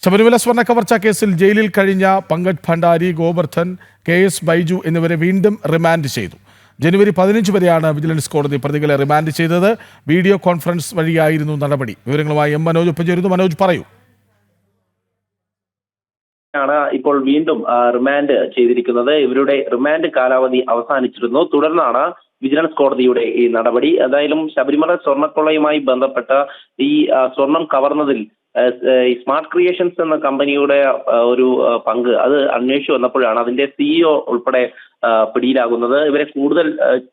ശബരിമല സ്വർണ്ണ കവർച്ചാ കേസിൽ ജയിലിൽ കഴിഞ്ഞ പങ്കജ് ഭണ്ഡാരി, ഗോവർദ്ധൻ, KS ബൈജു എന്നിവരെ വീണ്ടും റിമാൻഡ് ചെയ്തു. ജനുവരി 15 വരെയാണ് വിജിലൻസ് കോടതി പ്രതികളെ റിമാൻഡ് ചെയ്തത്. വീഡിയോ കോൺഫറൻസ് വഴിയായിരുന്നു നടപടി. വിവരങ്ങളുമായി മനോജ് ഒപ്പം ചേരുന്നു. മനോജ്, പറയൂ. ഇപ്പോൾ വീണ്ടും റിമാൻഡ് ചെയ്തിരിക്കുന്നത്. ഇവരുടെ റിമാൻഡ് കാലാവധി അവസാനിച്ചിരുന്നു. തുടർന്നാണ് വിജിലൻസ് കോടതിയുടെ ഈ നടപടി. എന്തായാലും ശബരിമല സ്വർണ്ണക്കൊള്ളയുമായി ബന്ധപ്പെട്ട ഈ സ്വർണം കവർന്നതിൽ സ്മാർട്ട് ക്രിയേഷൻസ് എന്ന കമ്പനിയുടെ ഒരു പങ്ക് അത് അന്വേഷിച്ചു വന്നപ്പോഴാണ് അതിന്റെ CEO ഉൾപ്പെടെ പിടിയിലാകുന്നത്. ഇവരെ കൂടുതൽ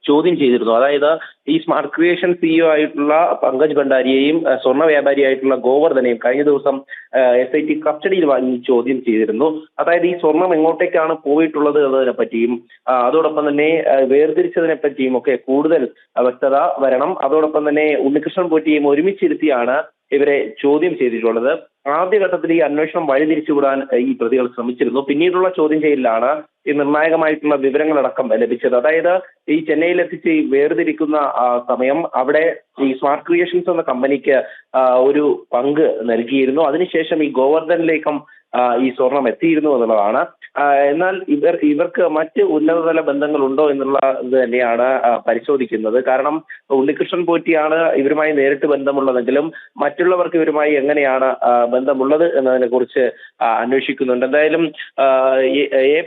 ചോദ്യം ചെയ്തിരുന്നു. അതായത് ഈ സ്മാർട്ട് ക്രിയേഷൻ CEO ആയിട്ടുള്ള പങ്കജ് ഭണ്ഡാരിയെയും സ്വർണ്ണ വ്യാപാരിയായിട്ടുള്ള ഗോവർദ്ധനെയും കഴിഞ്ഞ ദിവസം SIT കസ്റ്റഡിയിൽ വാങ്ങി ചോദ്യം ചെയ്തിരുന്നു. അതായത് ഈ സ്വർണം എങ്ങോട്ടേക്കാണ് പോയിട്ടുള്ളത് എന്നതിനെ പറ്റിയും അതോടൊപ്പം തന്നെ വേർതിരിച്ചതിനെ പറ്റിയും ഒക്കെ കൂടുതൽ വ്യക്തത വരണം. അതോടൊപ്പം തന്നെ ഉണ്ണികൃഷ്ണൻ പോറ്റിയും ഒരുമിച്ചിരുത്തിയാണ് ഇവരെ ചോദ്യം ചെയ്തിട്ടുള്ളത്. ആദ്യഘട്ടത്തിൽ ഈ അന്വേഷണം വഴിതിരിച്ചുവിടാൻ ഈ പ്രതികൾ ശ്രമിച്ചിരുന്നു. പിന്നീടുള്ള ചോദ്യം ചെയ്യലിലാണ് ഈ നിർണായകമായിട്ടുള്ള വിവരങ്ങളടക്കം ലഭിച്ചത്. അതായത് ഈ ചെന്നൈയിൽ എത്തിച്ച് ഈ വേർതിരിക്കുന്ന സമയം അവിടെ ഈ സ്മാർട്ട് ക്രിയേഷൻസ് എന്ന കമ്പനിക്ക് ഒരു പങ്ക് നൽകിയിരുന്നു. അതിനുശേഷം ഈ ഗോവർദ്ധനിലേക്കും ഈ സ്വർണം എത്തിയിരുന്നു എന്നുള്ളതാണ്. എന്നാൽ ഇവർക്ക് മറ്റ് ഉന്നതതല ബന്ധങ്ങളുണ്ടോ എന്നുള്ള ഇത് തന്നെയാണ് പരിശോധിക്കുന്നത്. കാരണം ഉണ്ണികൃഷ്ണൻ പോറ്റിയാണ് ഇവരുമായി നേരിട്ട് ബന്ധമുള്ളതെങ്കിലും മറ്റുള്ളവർക്ക് ഇവരുമായി എങ്ങനെയാണ് ബന്ധമുള്ളത് എന്നതിനെ കുറിച്ച് അന്വേഷിക്കുന്നുണ്ട്. എന്തായാലും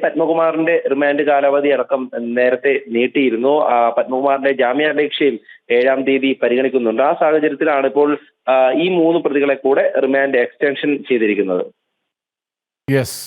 പത്മകുമാറിന്റെ റിമാൻഡ് കാലാവധി അടക്കം നേരത്തെ നീട്ടിയിരുന്നു. പത്മകുമാറിന്റെ ജാമ്യാപേക്ഷയും 7-ാം തീയതി പരിഗണിക്കുന്നുണ്ട്. ആ സാഹചര്യത്തിലാണ് ഇപ്പോൾ ഈ 3 പ്രതികളെ കൂടെ റിമാൻഡ് എക്സ്റ്റൻഷൻ ചെയ്തിരിക്കുന്നത്. യെസ്.